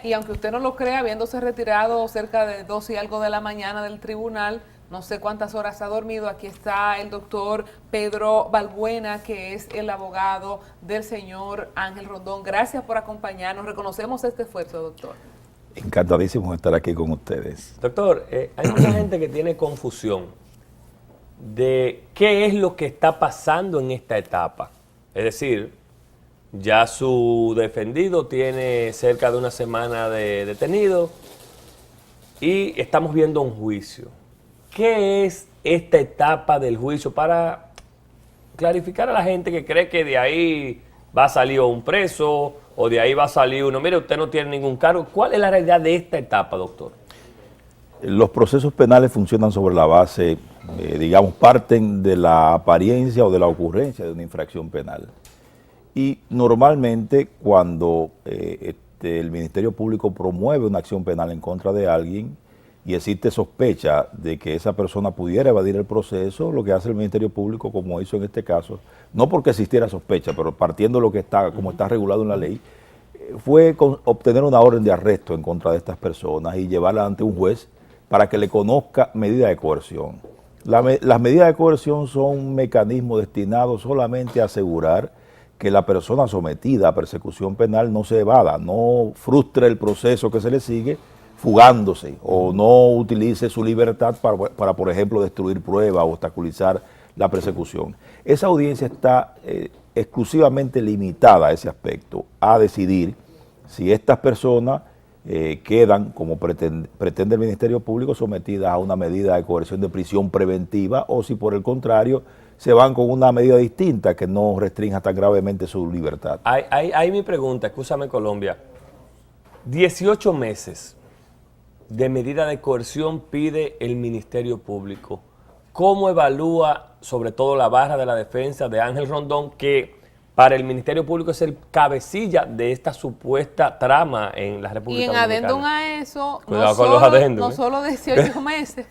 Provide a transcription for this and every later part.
y aunque usted no lo crea, habiéndose retirado cerca de 2 y algo de la mañana del tribunal, no sé cuántas horas ha dormido, aquí está el doctor Pedro Balbuena, que es el abogado del señor Ángel Rondón. Gracias por acompañarnos, reconocemos este esfuerzo, doctor. Encantadísimo de estar aquí con ustedes. Doctor, hay mucha gente que tiene confusión de qué es lo que está pasando en esta etapa. Es decir, ya su defendido tiene cerca de una semana de detenido y estamos viendo un juicio. ¿Qué es esta etapa del juicio? Para clarificar a la gente que cree que de ahí va a salir un preso o de ahí va a salir uno. Mire, usted no tiene ningún cargo. ¿Cuál es la realidad de esta etapa, doctor? Los procesos penales funcionan sobre la base, digamos, parten de la apariencia o de la ocurrencia de una infracción penal. Y normalmente cuando el Ministerio Público promueve una acción penal en contra de alguien y existe sospecha de que esa persona pudiera evadir el proceso, lo que hace el Ministerio Público, como hizo en este caso, no porque existiera sospecha, pero partiendo de lo que está, como está regulado en la ley, fue obtener una orden de arresto en contra de estas personas y llevarla ante un juez para que le conozca medida de coerción. Las medidas de coerción son un mecanismo destinado solamente a asegurar que la persona sometida a persecución penal no se evada, no frustre el proceso que se le sigue fugándose o no utilice su libertad para por ejemplo, destruir pruebas o obstaculizar la persecución. Esa audiencia está exclusivamente limitada a ese aspecto, a decidir si estas personas quedan, como pretende el Ministerio Público, sometidas a una medida de coerción de prisión preventiva o si por el contrario se van con una medida distinta que no restrinja tan gravemente su libertad. Ahí mi pregunta, escúchame Colombia, 18 meses de medida de coerción pide el Ministerio Público. ¿Cómo evalúa sobre todo la barra de la defensa de Ángel Rondón, que para el Ministerio Público es el cabecilla de esta supuesta trama en la República Dominicana? Y en adendum a eso, cuidado con los adendum, no solo 18 meses,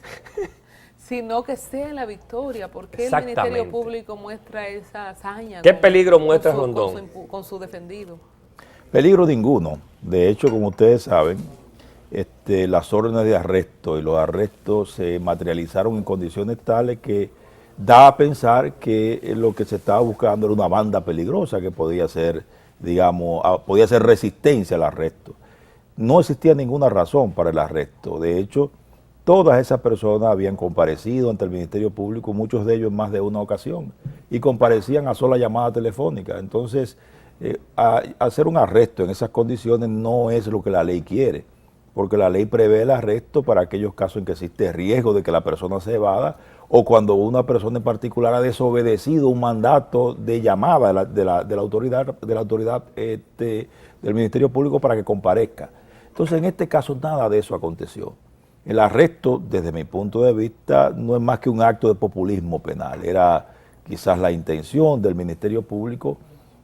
sino que sea la victoria, porque el Ministerio Público muestra esa hazaña. ¿Qué peligro muestra Rondón? Con su defendido. Peligro ninguno. De hecho, como ustedes saben, las órdenes de arresto y los arrestos se materializaron en condiciones tales que da a pensar que lo que se estaba buscando era una banda peligrosa que podía ser, digamos, podía ser resistencia al arresto. No existía ninguna razón para el arresto. De hecho, todas esas personas habían comparecido ante el Ministerio Público, muchos de ellos en más de una ocasión, y comparecían a sola llamada telefónica. Entonces, hacer un arresto en esas condiciones no es lo que la ley quiere, porque la ley prevé el arresto para aquellos casos en que existe riesgo de que la persona se evada o cuando una persona en particular ha desobedecido un mandato de llamada de la autoridad del Ministerio Público para que comparezca. Entonces, en este caso, nada de eso aconteció. El arresto, desde mi punto de vista, no es más que un acto de populismo penal. Era quizás la intención del Ministerio Público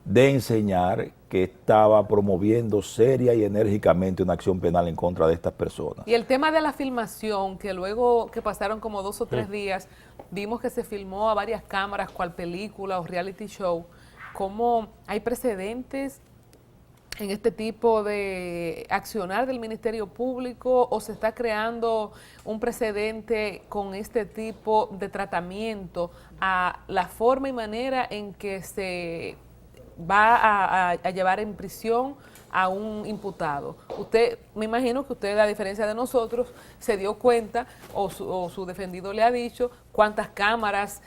de enseñar que estaba promoviendo seria y enérgicamente una acción penal en contra de estas personas. Y el tema de la filmación, que luego que pasaron como 2 o 3 días, vimos que se filmó a varias cámaras, cual película o reality show. ¿Cómo hay precedentes en este tipo de accionar del Ministerio Público o se está creando un precedente con este tipo de tratamiento a la forma y manera en que se va a llevar en prisión a un imputado? Usted, me imagino que usted, a diferencia de nosotros, se dio cuenta o su defendido le ha dicho cuántas cámaras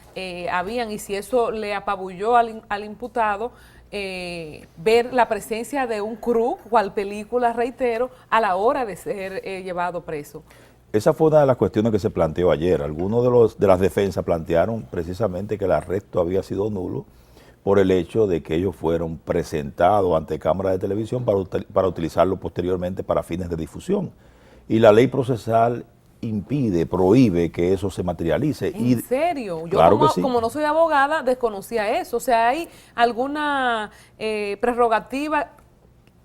habían y si eso le apabulló al imputado, ver la presencia de un crew, cual película, reitero, a la hora de ser llevado preso. Esa fue una de las cuestiones que se planteó ayer. Algunos de las defensas plantearon precisamente que el arresto había sido nulo por el hecho de que ellos fueron presentados ante cámaras de televisión para utilizarlo posteriormente para fines de difusión. Y la ley procesal prohíbe que eso se materialice. ¿En serio? Yo claro como no soy abogada, desconocía eso. O sea, ¿hay alguna prerrogativa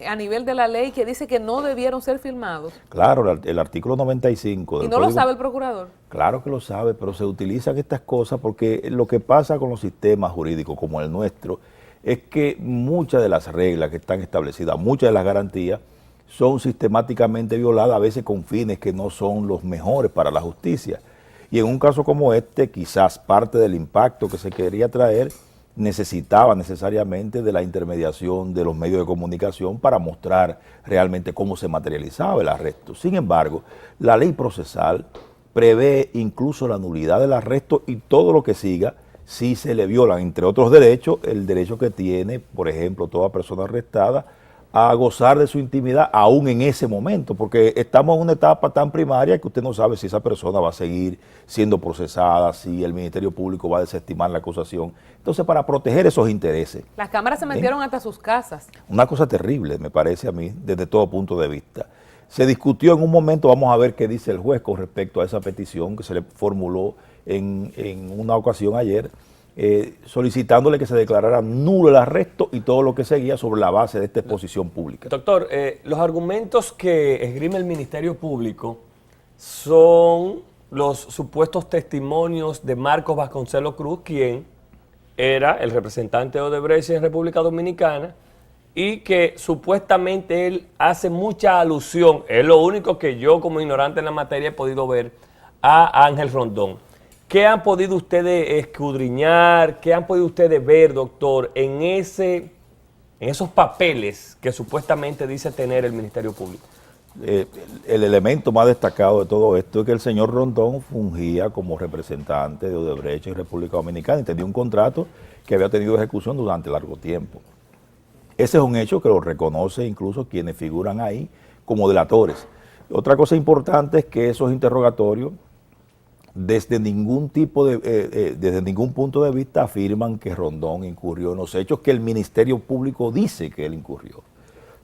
a nivel de la ley que dice que no debieron ser filmados? Claro, el artículo 95 del ¿Y no lo sabe el procurador? Claro que lo sabe, pero se utilizan estas cosas porque lo que pasa con los sistemas jurídicos como el nuestro es que muchas de las reglas que están establecidas, muchas de las garantías, son sistemáticamente violadas, a veces con fines que no son los mejores para la justicia. Y en un caso como este, quizás parte del impacto que se quería traer necesitaba necesariamente de la intermediación de los medios de comunicación para mostrar realmente cómo se materializaba el arresto. Sin embargo, la ley procesal prevé incluso la nulidad del arresto y todo lo que siga si se le violan, entre otros derechos, el derecho que tiene, por ejemplo, toda persona arrestada a gozar de su intimidad aún en ese momento, porque estamos en una etapa tan primaria que usted no sabe si esa persona va a seguir siendo procesada, si el Ministerio Público va a desestimar la acusación. Entonces, para proteger esos intereses. Las cámaras se metieron hasta sus casas. Una cosa terrible, me parece a mí, desde todo punto de vista. Se discutió en un momento, vamos a ver qué dice el juez con respecto a esa petición que se le formuló en una ocasión ayer, solicitándole que se declarara nulo el arresto y todo lo que seguía sobre la base de esta exposición pública. Doctor, los argumentos que esgrime el Ministerio Público son los supuestos testimonios de Marcos Vasconcelos Cruz, quien era el representante de Odebrecht en República Dominicana, y que supuestamente él hace mucha alusión, es lo único que yo como ignorante en la materia he podido ver, a Ángel Rondón. ¿Qué han podido ustedes escudriñar? ¿Qué han podido ustedes ver, doctor, en esos papeles que supuestamente dice tener el Ministerio Público? El elemento más destacado de todo esto es que el señor Rondón fungía como representante de Odebrecht en República Dominicana y tenía un contrato que había tenido ejecución durante largo tiempo. Ese es un hecho que lo reconoce incluso quienes figuran ahí como delatores. Otra cosa importante es que esos interrogatorios desde ningún punto de vista afirman que Rondón incurrió en los hechos que el Ministerio Público dice que él incurrió.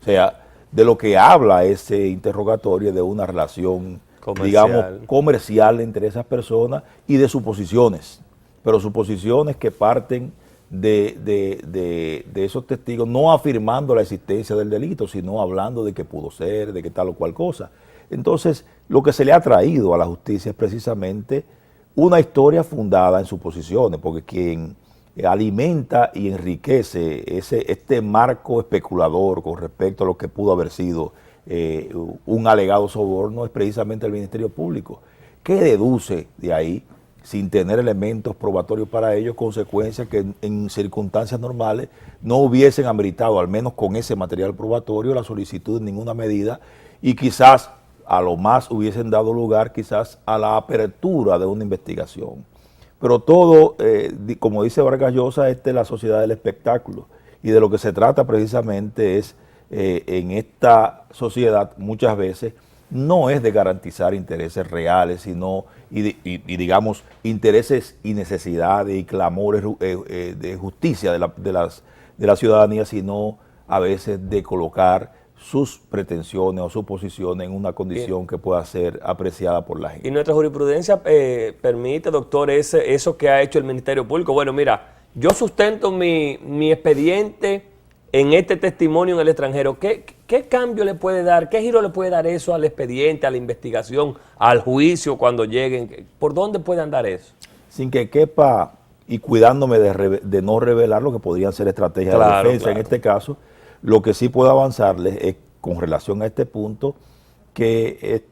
O sea, de lo que habla ese interrogatorio de una relación, digamos, comercial entre esas personas y de suposiciones, pero suposiciones que parten de esos testigos, no afirmando la existencia del delito, sino hablando de que pudo ser, de que tal o cual cosa. Entonces, lo que se le ha traído a la justicia es precisamente una historia fundada en suposiciones, porque quien alimenta y enriquece este marco especulador con respecto a lo que pudo haber sido un alegado soborno es precisamente el Ministerio Público, que deduce de ahí, sin tener elementos probatorios para ello, consecuencias que en circunstancias normales no hubiesen ameritado, al menos con ese material probatorio, la solicitud de ninguna medida y quizás a lo más hubiesen dado lugar quizás a la apertura de una investigación. Pero todo, como dice Vargas Llosa, es la sociedad del espectáculo y de lo que se trata precisamente es, en esta sociedad muchas veces, no es de garantizar intereses reales, sino, y digamos, intereses y necesidades y clamores de justicia de la ciudadanía, sino a veces de colocar sus pretensiones o sus posiciones en una condición que pueda ser apreciada por la gente. Y nuestra jurisprudencia permite, doctor, eso que ha hecho el Ministerio Público. Bueno, mira, yo sustento mi expediente en este testimonio en el extranjero. ¿Qué cambio le puede dar, qué giro le puede dar eso al expediente, a la investigación, al juicio cuando lleguen? ¿Por dónde puede andar eso? Sin que quepa, y cuidándome de no revelar lo que podrían ser estrategias de defensa en este caso, lo que sí puedo avanzarles es, con relación a este punto, que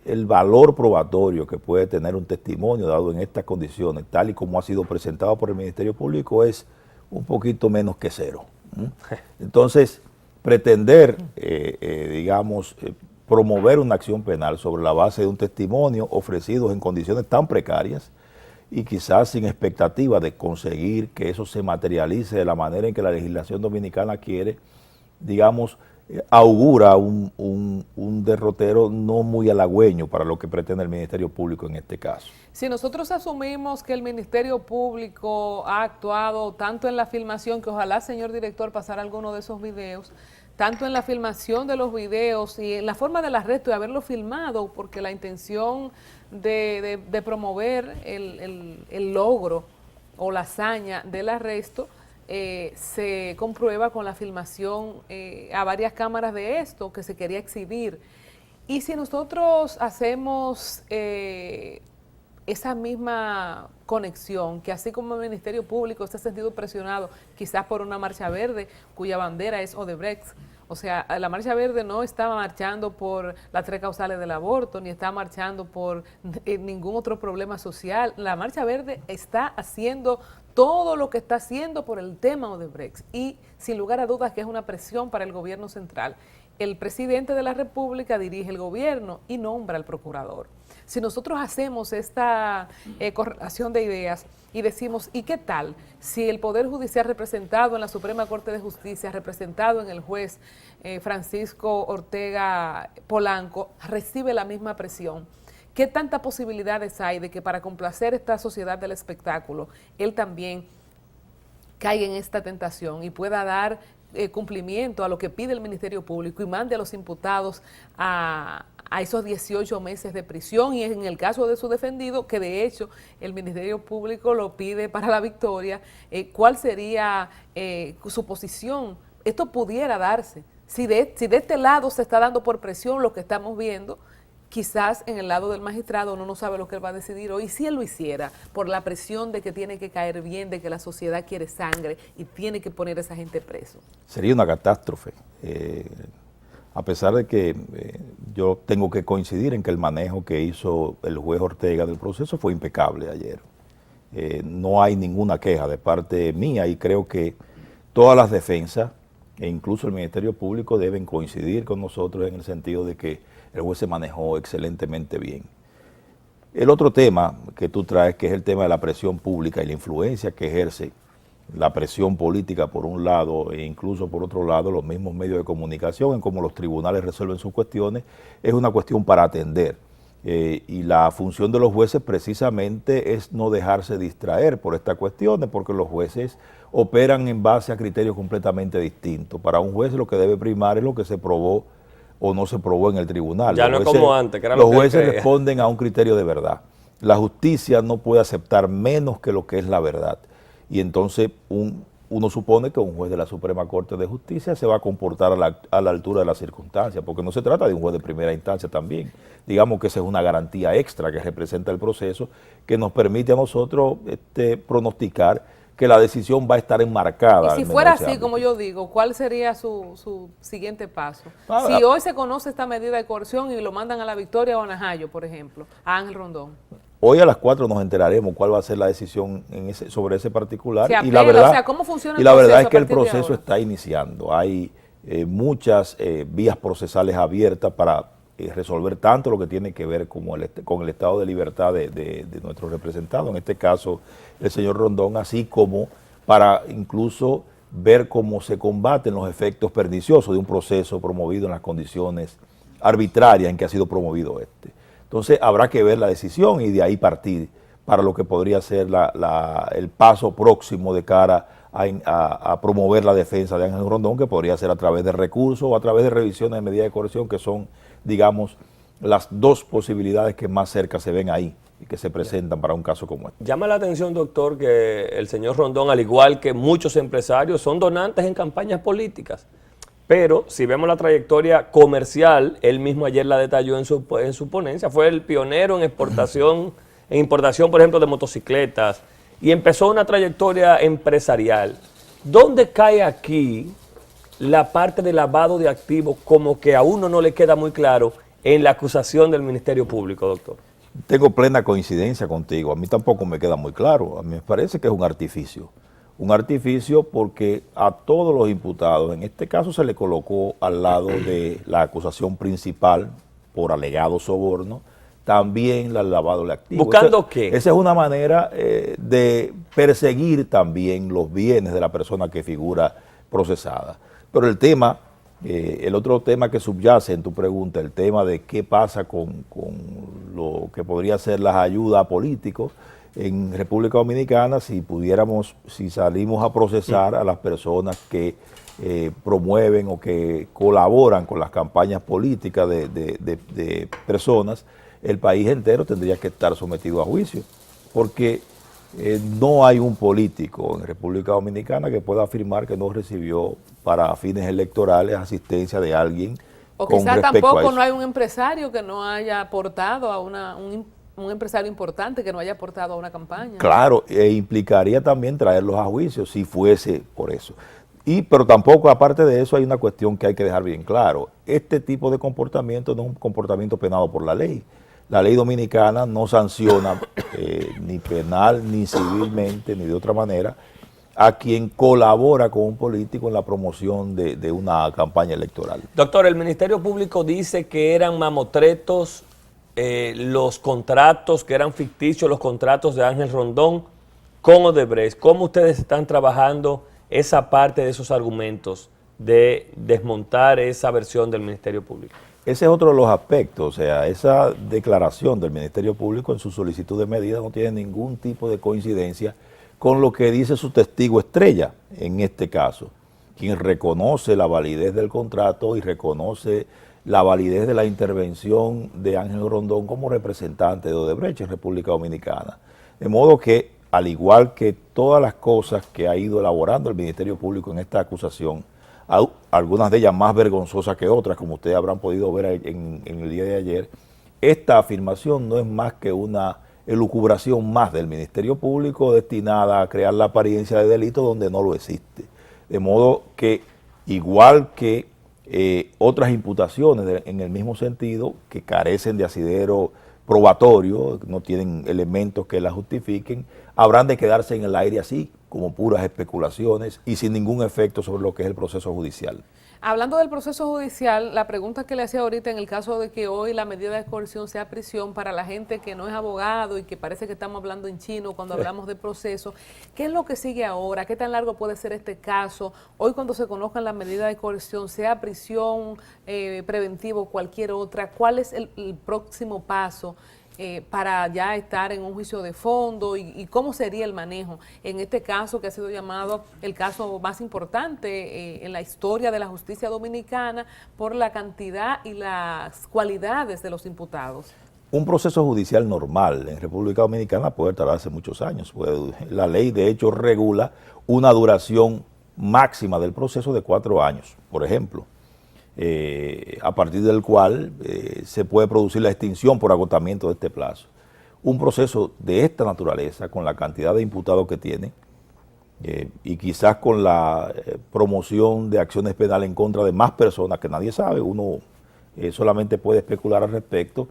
el valor probatorio que puede tener un testimonio dado en estas condiciones, tal y como ha sido presentado por el Ministerio Público, es un poquito menos que cero. Entonces, pretender, digamos, promover una acción penal sobre la base de un testimonio ofrecido en condiciones tan precarias y quizás sin expectativa de conseguir que eso se materialice de la manera en que la legislación dominicana quiere, digamos, augura un derrotero no muy halagüeño para lo que pretende el Ministerio Público en este caso. Si nosotros asumimos que el Ministerio Público ha actuado tanto en la filmación, que ojalá, señor director, pasara alguno de esos videos, tanto en la filmación de los videos y en la forma del arresto de haberlo filmado, porque la intención de promover el logro o la hazaña del arresto se comprueba con la filmación a varias cámaras de esto que se quería exhibir. Y si nosotros hacemos esa misma conexión, que así como el Ministerio Público se ha sentido presionado, quizás por una marcha verde, cuya bandera es Odebrecht, O sea, la Marcha Verde no está marchando por las 3 causales del aborto, ni está marchando por ningún otro problema social. La Marcha Verde está haciendo todo lo que está haciendo por el tema Odebrecht y sin lugar a dudas que es una presión para el gobierno central. El presidente de la República dirige el gobierno y nombra al procurador. Si nosotros hacemos esta correlación de ideas y decimos, ¿y qué tal si el Poder Judicial representado en la Suprema Corte de Justicia, representado en el juez Francisco Ortega Polanco, recibe la misma presión? ¿Qué tantas posibilidades hay de que para complacer esta sociedad del espectáculo, él también caiga en esta tentación y pueda dar cumplimiento a lo que pide el Ministerio Público y mande a los imputados a esos 18 meses de prisión? Y en el caso de su defendido, que de hecho el Ministerio Público lo pide para la victoria, ¿cuál sería su posición? Esto pudiera darse. Si de este lado se está dando por presión lo que estamos viendo, quizás en el lado del magistrado uno no sabe lo que él va a decidir hoy. Si él lo hiciera por la presión de que tiene que caer bien, de que la sociedad quiere sangre y tiene que poner a esa gente preso. Sería una catástrofe. A pesar de que yo tengo que coincidir en que el manejo que hizo el juez Ortega del proceso fue impecable ayer. No hay ninguna queja de parte mía y creo que todas las defensas e incluso el Ministerio Público deben coincidir con nosotros en el sentido de que el juez se manejó excelentemente bien. El otro tema que tú traes, que es el tema de la presión pública y la influencia que ejerce la presión política por un lado e incluso por otro lado los mismos medios de comunicación en cómo los tribunales resuelven sus cuestiones, es una cuestión para atender. Y la función de los jueces precisamente es no dejarse distraer por estas cuestiones, porque los jueces operan en base a criterios completamente distintos. Para un juez lo que debe primar es lo que se probó o no se probó en el tribunal. Ya no es como antes, que era lo los que jueces creía. responden a un criterio de verdad. La justicia no puede aceptar menos que lo que es la verdad. Y entonces uno supone que un juez de la Suprema Corte de Justicia se va a comportar a la altura de las circunstancias, porque no se trata de un juez de primera instancia también. Digamos que esa es una garantía extra que representa el proceso, que nos permite a nosotros pronosticar que la decisión va a estar enmarcada. Y si fuera así, como yo digo, ¿cuál sería su siguiente paso? Ah, Si hoy se conoce esta medida de coerción y lo mandan a la Victoria o a Najayo, por ejemplo, a Ángel Rondón. Hoy a las 4 nos enteraremos cuál va a ser la decisión sobre ese particular. Se apela, y la verdad, o sea, ¿cómo funciona el la verdad proceso es que a el partir de proceso ahora? está iniciando. Hay muchas vías procesales abiertas para resolver tanto lo que tiene que ver con el estado de libertad de nuestro representado, en este caso el señor Rondón, así como para incluso ver cómo se combaten los efectos perniciosos de un proceso promovido en las condiciones arbitrarias en que ha sido promovido este. Entonces habrá que ver la decisión y de ahí partir para lo que podría ser el paso próximo de cara a promover la defensa de Ángel Rondón, que podría ser a través de recursos o a través de revisiones de medidas de coerción, que son, digamos, las dos posibilidades que más cerca se ven ahí y que se presentan para un caso como este. Llama la atención, doctor, que el señor Rondón, al igual que muchos empresarios, son donantes en campañas políticas. Pero si vemos la trayectoria comercial, él mismo ayer la detalló en su ponencia, fue el pionero en importación, por ejemplo, de motocicletas, y empezó una trayectoria empresarial. ¿Dónde cae aquí la parte de lavado de activos, como que a uno no le queda muy claro en la acusación del Ministerio Público, doctor? Tengo plena coincidencia contigo, a mí tampoco me queda muy claro, a mí me parece que es un artificio. Un artificio porque a todos los imputados, en este caso se le colocó al lado de la acusación principal por alegado soborno, también el lavado de activos. ¿Buscando qué? Esa es una manera de perseguir también los bienes de la persona que figura procesada. Pero el tema, el otro tema que subyace en tu pregunta, el tema de qué pasa con lo que podría ser las ayudas a políticos, en República Dominicana, si salimos a procesar a las personas que promueven o que colaboran con las campañas políticas de personas, el país entero tendría que estar sometido a juicio, porque no hay un político en República Dominicana que pueda afirmar que no recibió para fines electorales asistencia de alguien. O quizás tampoco no hay un empresario que no haya aportado a un empresario importante que no haya aportado a una campaña. Claro, implicaría también traerlos a juicio si fuese por eso. Pero tampoco, aparte de eso, hay una cuestión que hay que dejar bien claro. Este tipo de comportamiento no es un comportamiento penado por la ley. La ley dominicana no sanciona ni penal, ni civilmente, ni de otra manera, a quien colabora con un político en la promoción de una campaña electoral. Doctor, el Ministerio Público dice que eran mamotretos los contratos, que eran ficticios los contratos de Ángel Rondón con Odebrecht. ¿Cómo ustedes están trabajando esa parte de esos argumentos de desmontar esa versión del Ministerio Público? Ese es otro de los aspectos, o sea, esa declaración del Ministerio Público en su solicitud de medida no tiene ningún tipo de coincidencia con lo que dice su testigo estrella en este caso, quien reconoce la validez del contrato y reconoce la validez de la intervención de Ángel Rondón como representante de Odebrecht en República Dominicana. De modo que, al igual que todas las cosas que ha ido elaborando el Ministerio Público en esta acusación, algunas de ellas más vergonzosas que otras, como ustedes habrán podido ver en el día de ayer, esta afirmación no es más que una elucubración más del Ministerio Público destinada a crear la apariencia de delito donde no lo existe. De modo que, igual que otras imputaciones en el mismo sentido, que carecen de asidero probatorio, no tienen elementos que la justifiquen, habrán de quedarse en el aire así, como puras especulaciones y sin ningún efecto sobre lo que es el proceso judicial. Hablando del proceso judicial, la pregunta que le hacía ahorita en el caso de que hoy la medida de coerción sea prisión para la gente que no es abogado y que parece que estamos hablando en chino cuando hablamos de proceso, ¿qué es lo que sigue ahora? ¿Qué tan largo puede ser este caso? Hoy cuando se conozcan las medidas de coerción, sea prisión, preventivo, cualquier otra, ¿cuál es el próximo paso para ya estar en un juicio de fondo y cómo sería el manejo en este caso que ha sido llamado el caso más importante en la historia de la justicia dominicana por la cantidad y las cualidades de los imputados? Un proceso judicial normal en República Dominicana puede tardarse muchos años. La ley de hecho regula una duración máxima del proceso de 4 años, por ejemplo. A partir del cual se puede producir la extinción por agotamiento de este plazo. Un proceso de esta naturaleza, con la cantidad de imputados que tiene, y quizás con la promoción de acciones penales en contra de más personas que nadie sabe, uno solamente puede especular al respecto,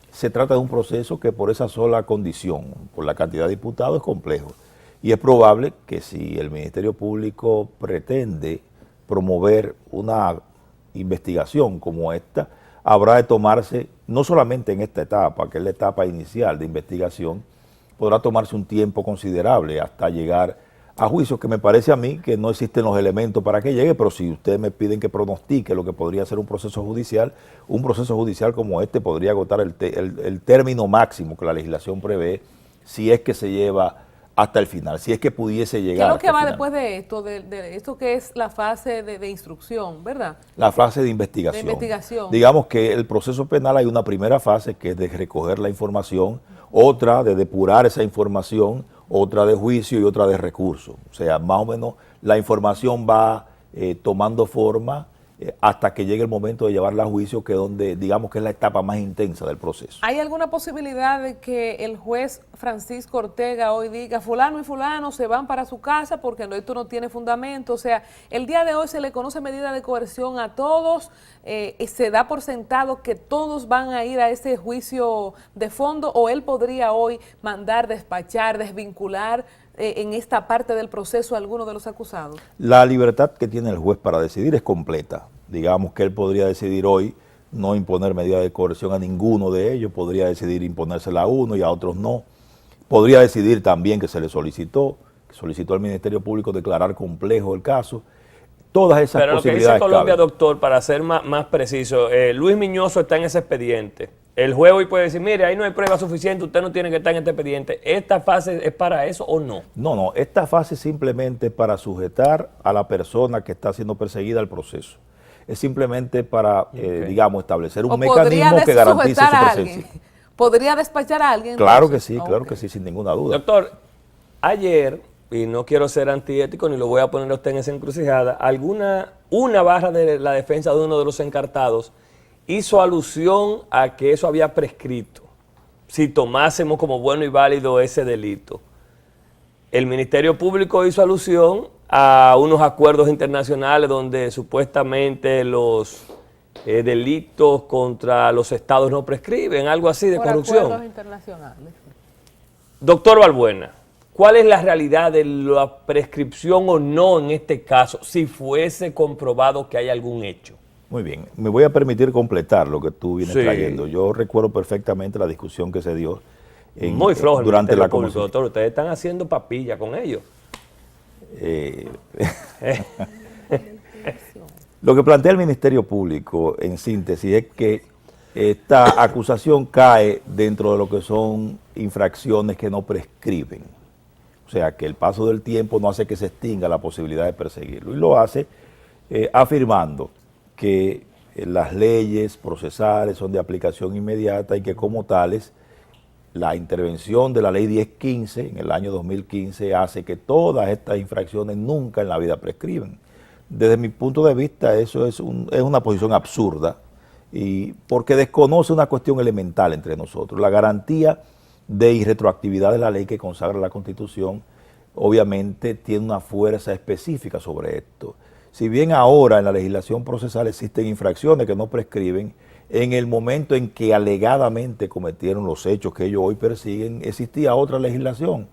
se trata de un proceso que por esa sola condición, por la cantidad de imputados, es complejo. Y es probable que si el Ministerio Público pretende promover una investigación como esta, habrá de tomarse, no solamente en esta etapa, que es la etapa inicial de investigación, podrá tomarse un tiempo considerable hasta llegar a juicio, que me parece a mí que no existen los elementos para que llegue, pero si ustedes me piden que pronostique lo que podría ser un proceso judicial como este podría agotar el término máximo que la legislación prevé, si es que se lleva hasta el final, si es que pudiese llegar. ¿Qué es lo que va después de esto, de esto que es la fase de instrucción, verdad? La fase de investigación. Digamos que el proceso penal hay una primera fase que es de recoger la información, otra de depurar esa información, otra de juicio y otra de recurso. O sea, más o menos la información va tomando forma hasta que llegue el momento de llevarla a juicio, que es donde, digamos que es la etapa más intensa del proceso. ¿Hay alguna posibilidad de que el juez Francisco Ortega hoy diga, fulano y fulano se van para su casa porque esto no tiene fundamento? O sea, el día de hoy se le conoce medida de coerción a todos, se da por sentado que todos van a ir a ese juicio de fondo, o él podría hoy mandar, despachar, desvincular en esta parte del proceso a alguno de los acusados? La libertad que tiene el juez para decidir es completa. Digamos que él podría decidir hoy no imponer medida de coerción a ninguno de ellos, podría decidir imponérsela a uno y a otros no. Podría decidir también que se le solicitó al Ministerio Público declarar complejo el caso. Todas esas posibilidades. Pero lo que dice Colombia, caben. doctor, para ser más preciso, Luis Miñoso está en ese expediente. El juez hoy puede decir, mire, ahí no hay prueba suficiente, usted no tiene que estar en este expediente. ¿Esta fase es para eso o no? No, esta fase es simplemente para sujetar a la persona que está siendo perseguida al proceso. Es simplemente para, digamos, establecer un mecanismo que garantice su presencia. ¿Podría despachar a alguien? Claro que sí, claro que sí, sin ninguna duda. Doctor, ayer, y no quiero ser antiético ni lo voy a poner a usted en esa encrucijada, una barra de la defensa de uno de los encartados hizo alusión a que eso había prescrito, si tomásemos como bueno y válido ese delito. el Ministerio Público hizo alusión a unos acuerdos internacionales donde supuestamente los delitos contra los estados no prescriben, algo así de Por corrupción. acuerdos internacionales. Doctor Balbuena, ¿cuál es la realidad de la prescripción o no en este caso, si fuese comprobado que hay algún hecho? Muy bien, me voy a permitir completar lo que tú vienes Sí. trayendo. Yo recuerdo perfectamente la discusión que se dio Muy flojo el durante Ministerio la Público, comisión. doctor. Ustedes están haciendo papilla con ellos. Lo que plantea el Ministerio Público, en síntesis, es que esta acusación cae dentro de lo que son infracciones que no prescriben. O sea, que el paso del tiempo no hace que se extinga la posibilidad de perseguirlo. Y lo hace afirmando que las leyes procesales son de aplicación inmediata y que como tales la intervención de la ley 1015 en el año 2015 hace que todas estas infracciones nunca en la vida prescriben. Desde mi punto de vista eso es una posición absurda y porque desconoce una cuestión elemental entre nosotros. La garantía de irretroactividad de la ley que consagra la Constitución obviamente tiene una fuerza específica sobre esto. Si bien ahora en la legislación procesal existen infracciones que no prescriben, en el momento en que alegadamente cometieron los hechos que ellos hoy persiguen, existía otra legislación.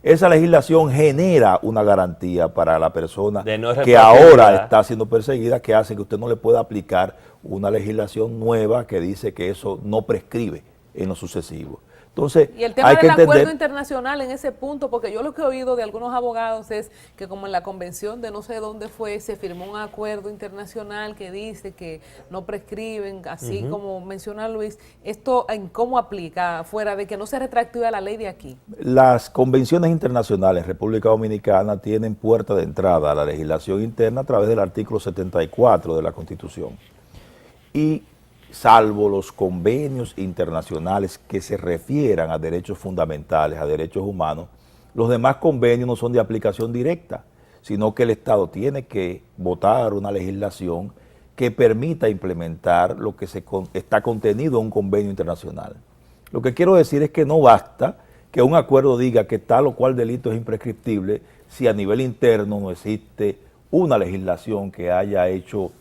Esa legislación genera una garantía para la persona que ahora está siendo perseguida, que hace que usted no le pueda aplicar una legislación nueva que dice que eso no prescribe en lo sucesivo. Entonces, y el tema hay que del acuerdo entender, internacional en ese punto, porque yo lo que he oído de algunos abogados es que como en la convención de no sé dónde fue, se firmó un acuerdo internacional que dice que no prescriben, así como menciona Luis, ¿esto en cómo aplica, fuera de que no se retroactiva la ley de aquí? las convenciones internacionales en República Dominicana tienen puerta de entrada a la legislación interna a través del artículo 74 de la Constitución. Y salvo los convenios internacionales que se refieran a derechos fundamentales, a derechos humanos, los demás convenios no son de aplicación directa, sino que el Estado tiene que votar una legislación que permita implementar lo que está contenido en un convenio internacional. Lo que quiero decir es que no basta que un acuerdo diga que tal o cual delito es imprescriptible si a nivel interno no existe una legislación que haya hecho,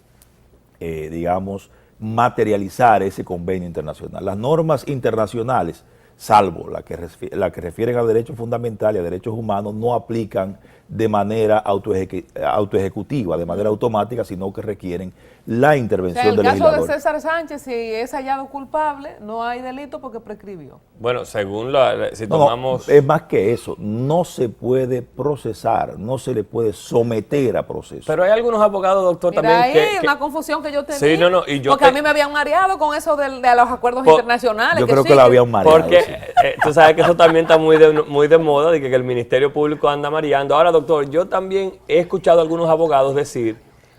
digamos, materializar ese convenio internacional. Las normas internacionales, salvo la que refieren a derechos fundamentales, a derechos humanos, no aplican de manera autoejecutiva, de manera automática, sino que requieren la intervención del legislador. En el caso de César Sánchez, si es hallado culpable, no hay delito porque prescribió. Bueno, según si No, tomamos... es más que eso, no se puede procesar, no se le puede someter a proceso. Pero hay algunos abogados, doctor, Mira también ahí, que... una confusión que yo tenía. Sí, no, y yo porque a mí me habían mareado con eso de los acuerdos internacionales. Yo creo que la habían mareado. Porque sí. tú sabes que eso también está muy de moda, de que el Ministerio Público anda mareando. Ahora, doctor, yo también he escuchado a algunos abogados decir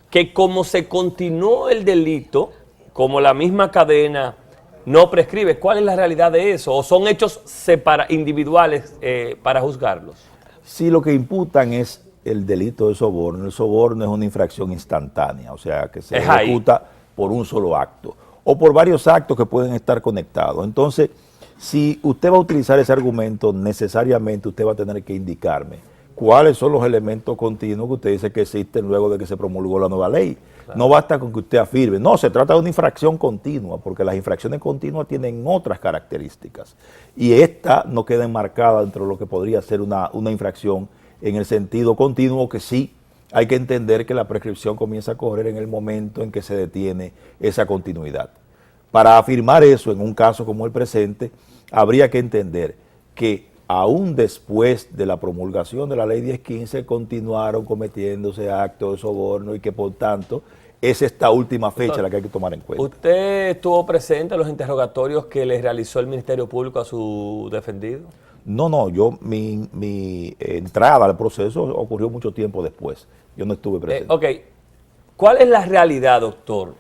que como se continuó el delito, como la misma cadena no prescribe, ¿cuál es la realidad de eso? ¿O son hechos individuales para juzgarlos? Si lo que imputan es el delito de soborno, el soborno es una infracción instantánea, o sea, que se ejecuta por un solo acto o por varios actos que pueden estar conectados. Entonces, si usted va a utilizar ese argumento, necesariamente usted va a tener que indicarme cuáles son los elementos continuos que usted dice que existen luego de que se promulgó la nueva ley. Claro. No basta con que usted afirme, no, se trata de una infracción continua, porque las infracciones continuas tienen otras características y esta no queda enmarcada dentro de lo que podría ser una infracción en el sentido continuo, que sí hay que entender que la prescripción comienza a correr en el momento en que se detiene esa continuidad. Para afirmar eso en un caso como el presente, habría que entender que aún después de la promulgación de la ley 1015 continuaron cometiéndose actos de soborno y que por tanto es esta última fecha la que hay que tomar en cuenta. ¿Usted estuvo presente en los interrogatorios que le realizó el Ministerio Público a su defendido? No, mi entrada al proceso ocurrió mucho tiempo después. Yo no estuve presente. Ok, ¿cuál es la realidad, doctor?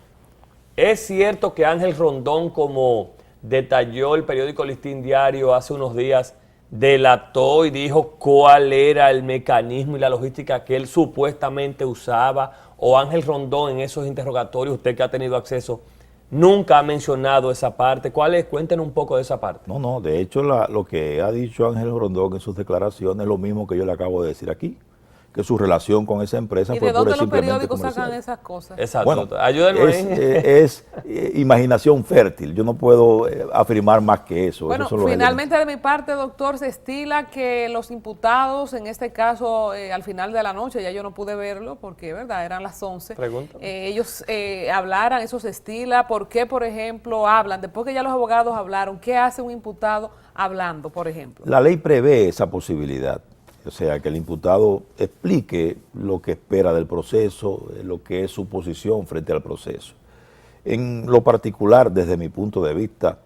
¿Es cierto que Ángel Rondón, como detalló el periódico Listín Diario hace unos días, delató y dijo cuál era el mecanismo y la logística que él supuestamente usaba? ¿O Ángel Rondón en esos interrogatorios, usted que ha tenido acceso, nunca ha mencionado esa parte. ¿Cuál es? Cuéntenos un poco de esa parte. No, de hecho lo que ha dicho Ángel Rondón en sus declaraciones es lo mismo que yo le acabo de decir aquí, que su relación con esa empresa ¿Y fue de dónde pura y los simplemente periódicos sacan comercial. esas cosas? Exacto. Bueno, Doctor. Ayúdenos ahí. es imaginación fértil. Yo no puedo afirmar más que eso. Bueno, Esos son los finalmente de mi parte, doctor, se estila que los imputados, en este caso al final de la noche, ya yo no pude verlo porque, ¿verdad?, eran las 11. Ellos hablaran, eso se estila. ¿Por qué, por ejemplo, hablan? Después que ya los abogados hablaron, ¿qué hace un imputado hablando, por ejemplo? La ley prevé esa posibilidad. O sea, que el imputado explique lo que espera del proceso, lo que es su posición frente al proceso. En lo particular, desde mi punto de vista,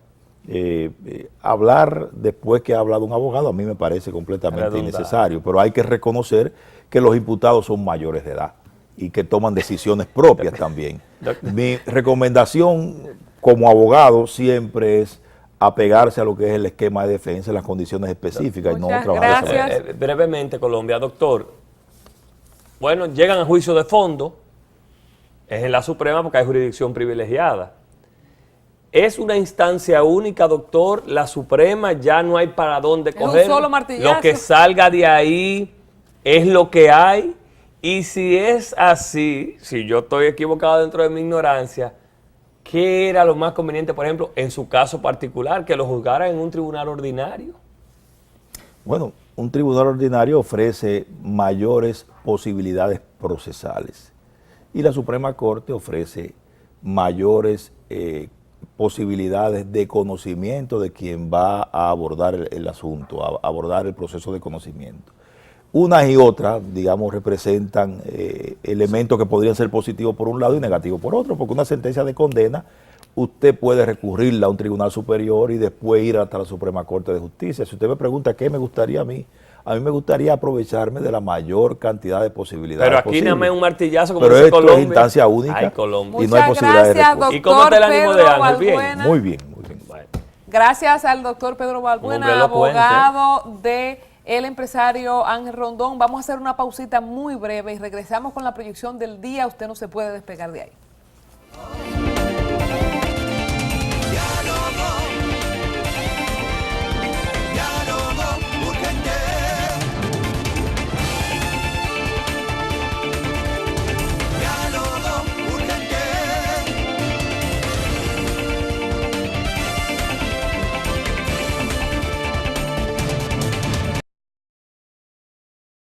hablar después que ha hablado un abogado a mí me parece completamente innecesario, pero hay que reconocer que los imputados son mayores de edad y que toman decisiones propias también. Mi recomendación como abogado siempre es apegarse a lo que es el esquema de defensa, las condiciones específicas y no trabajar de esa manera. Brevemente, Colombia, doctor. Bueno, llegan a juicio de fondo, es en la Suprema porque hay jurisdicción privilegiada. ¿Es una instancia única, doctor? La Suprema ya no hay para dónde coger. Es un solo martillazo. Lo que salga de ahí es lo que hay. Y si es así, si yo estoy equivocado dentro de mi ignorancia, ¿qué era lo más conveniente, por ejemplo, en su caso particular, que lo juzgara en un tribunal ordinario? Bueno, un tribunal ordinario ofrece mayores posibilidades procesales y la Suprema Corte ofrece mayores posibilidades de conocimiento de quien va a abordar el asunto, a abordar el proceso de conocimiento. Unas y otras, digamos, representan elementos que podrían ser positivos por un lado y negativos por otro, porque una sentencia de condena usted puede recurrirla a un tribunal superior y después ir hasta la Suprema Corte de Justicia. Si usted me pregunta qué me gustaría a mí me gustaría aprovecharme de la mayor cantidad de posibilidades. Pero aquí nada más un martillazo como pero dice esto Colombia. es instancia única. Ay, Colombia. Y no hay posibilidad de recurso. ¿Y cómo está el ánimo de Ángel? Bien. Muy bien, muy bien. Bueno. Gracias al doctor Pedro Balbuena, abogado de el empresario Ángel Rondón. Vamos a hacer una pausita muy breve y regresamos con la proyección del día. Usted no se puede despegar de ahí.